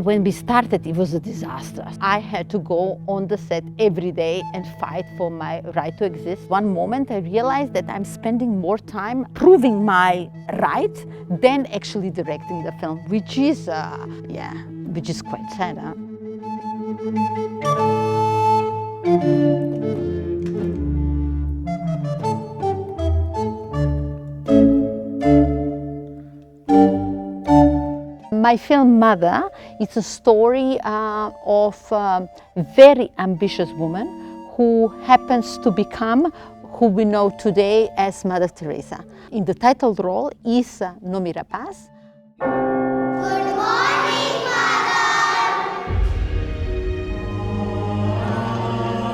When we started, it was a disaster. I had to go on the set every day and fight for my right to exist. One moment I realized that I'm spending more time proving my right than actually directing the film, which is quite sad. Huh? My film Mother is a story of a very ambitious woman who happens to become who we know today as Mother Teresa. In the title role is Navire. Good morning, Mother!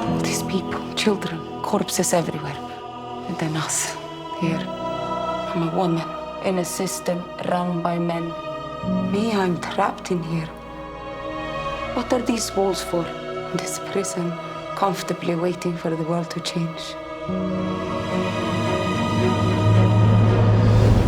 All these people, children, corpses everywhere. And then us, here. I'm a woman in a system run by men. Me, I'm trapped in here. What are these walls for? This prison, comfortably waiting for the world to change.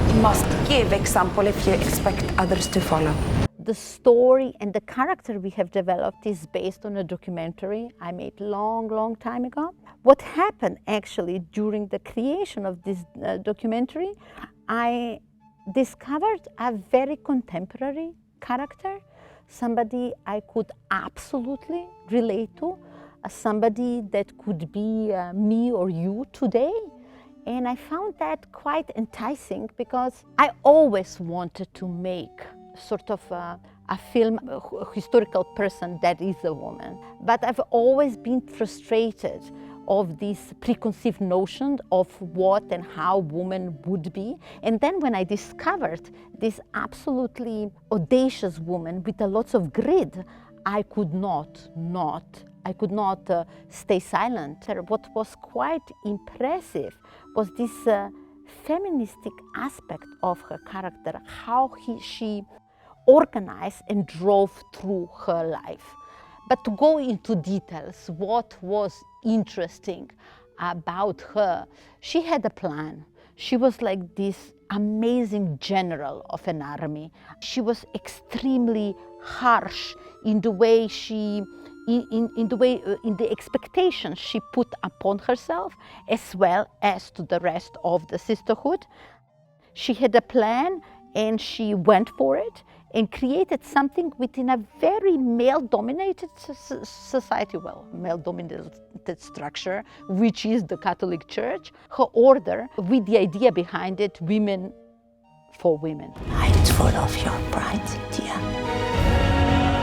You must give example if you expect others to follow. The story and the character we have developed is based on a documentary I made long time ago. What happened actually during the creation of this documentary, I discovered a very contemporary character, somebody I could absolutely relate to, somebody that could be me or you today. And I found that quite enticing because I always wanted to make sort of a film, a historical person that is a woman. But I've always been frustrated of this preconceived notion of what and how women would be. And then when I discovered this absolutely audacious woman with a lot of grit, I could not stay silent. What was quite impressive was this feministic aspect of her character, how she organized and drove through her life. But to go into details, what was interesting about her, she had a plan. She was like this amazing general of an army. She was extremely harsh in the way in the expectations she put upon herself, as well as to the rest of the sisterhood. She had a plan and she went for it and created something within a very male-dominated society, male-dominated structure, which is the Catholic Church, her order, with the idea behind it, women for women. I'm full of your pride, dear.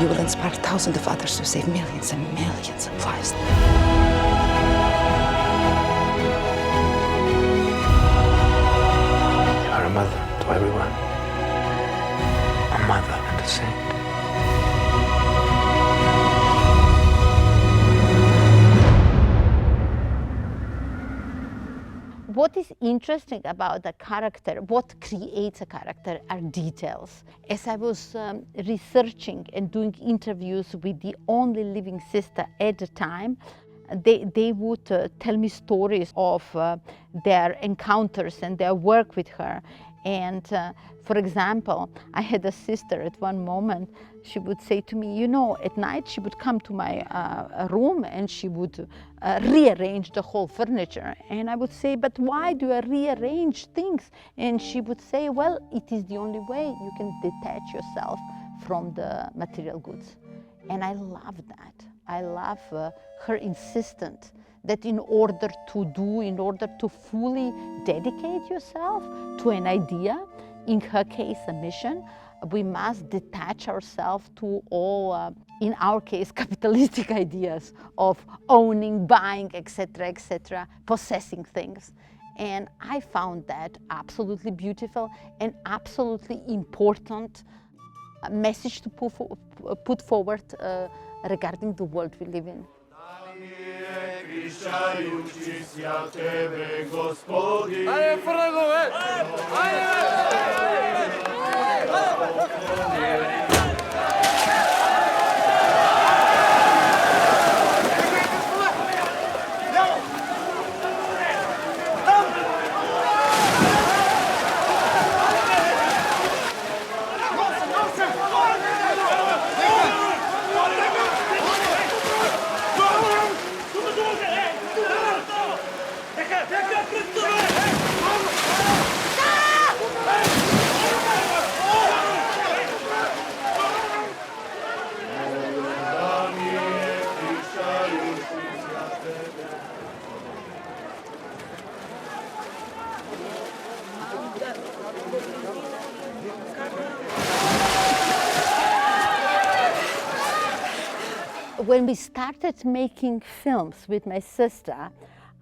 You will inspire thousands of others to save millions and millions of lives. You are a mother to everyone. A mother and a saint. What is interesting about the character, what creates a character, are details. As I was researching and doing interviews with the only living sister at the time, they would tell me stories of their encounters and their work with her. And for example, I had a sister at one moment, she would say to me, you know, at night she would come to my room and she would rearrange the whole furniture. And I would say, but why do you rearrange things? And she would say, well, it is the only way you can detach yourself from the material goods. And I love that. I love her insistence that in order to fully dedicate yourself to an idea, in her case a mission, we must detach ourselves to all, in our case, capitalistic ideas of owning, buying, etc., possessing things. And I found that absolutely beautiful and absolutely important message to put forward regarding the world we live in. When we started making films with my sister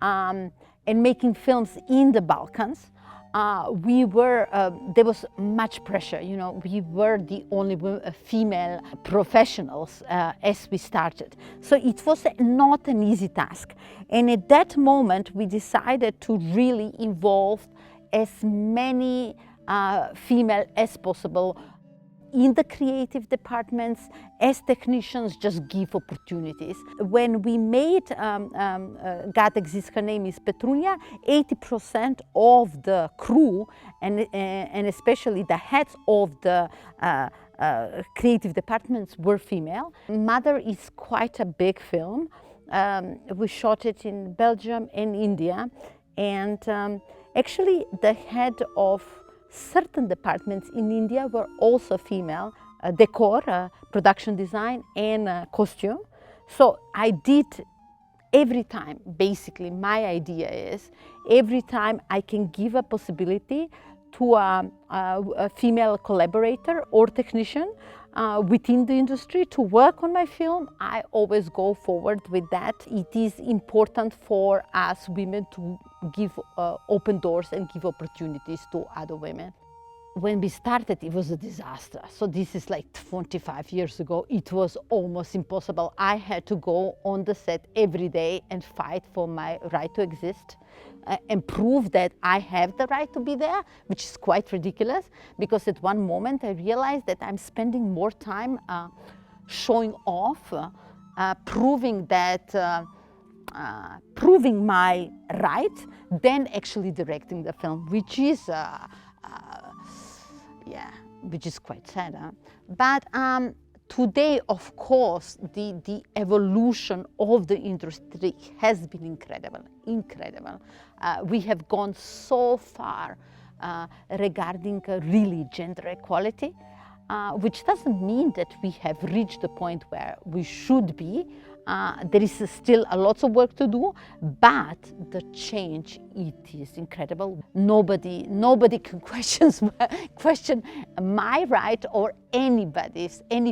and making films in the Balkans, there was much pressure, you know. We were the only female professionals as we started. So it was not an easy task. And at that moment, we decided to really involve as many female as possible in the creative departments, as technicians, just give opportunities. When we made God Exists, Her Name Is Petrunya, 80% of the crew and especially the heads of the creative departments were female. Mother is quite a big film. We shot it in Belgium and India, and actually the head of certain departments in India were also female, decor, production design, and costume. So I did every time, basically my idea is, every time I can give a possibility to a female collaborator or technician within the industry to work on my film, I always go forward with that. It is important for us women to give open doors and give opportunities to other women. When we started, it was a disaster. So this is like 25 years ago. It was almost impossible. I had to go on the set every day and fight for my right to exist and prove that I have the right to be there, which is quite ridiculous, because at one moment I realized that I'm spending more time showing off, proving my right, than actually directing the film, which is which is quite sad. Huh? But today, of course, the evolution of the industry has been incredible, incredible. We have gone so far regarding really gender equality, which doesn't mean that we have reached the point where we should be. There is still a lot of work to do, but the change, it is incredible. Nobody can question my right or any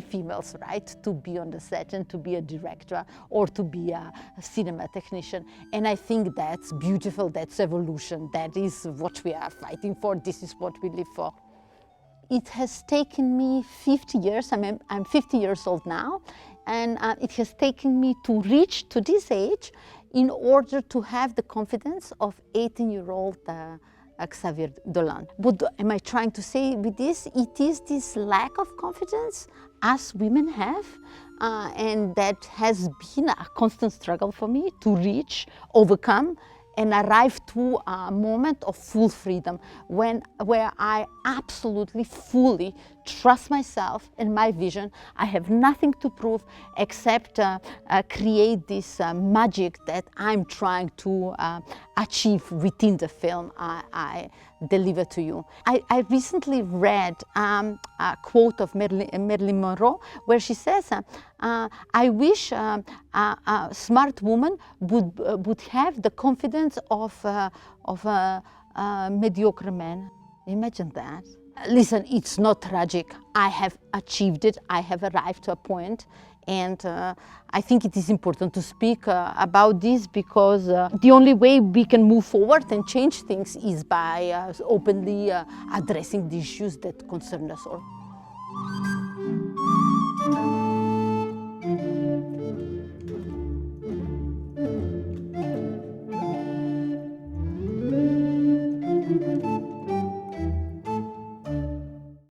female's right to be on the set and to be a director or to be a cinema technician. And I think that's beautiful, that's evolution, that is what we are fighting for, this is what we live for. It has taken me 50 years, I'm 50 years old now, and it has taken me to reach to this age in order to have the confidence of 18-year-old Xavier Dolan. What am I trying to say with this? It is this lack of confidence us women have, and that has been a constant struggle for me to reach, overcome, and arrive to a moment of full freedom where I absolutely, fully trust myself and my vision. I have nothing to prove except create this magic that I'm trying to achieve within the film I deliver to you. I recently read a quote of Marilyn Monroe where she says, I wish a smart woman would have the confidence of a mediocre man. Imagine that. Listen, it's not tragic. I have achieved it. I have arrived to a point, and I think it is important to speak about this, because the only way we can move forward and change things is by openly addressing the issues that concern us all.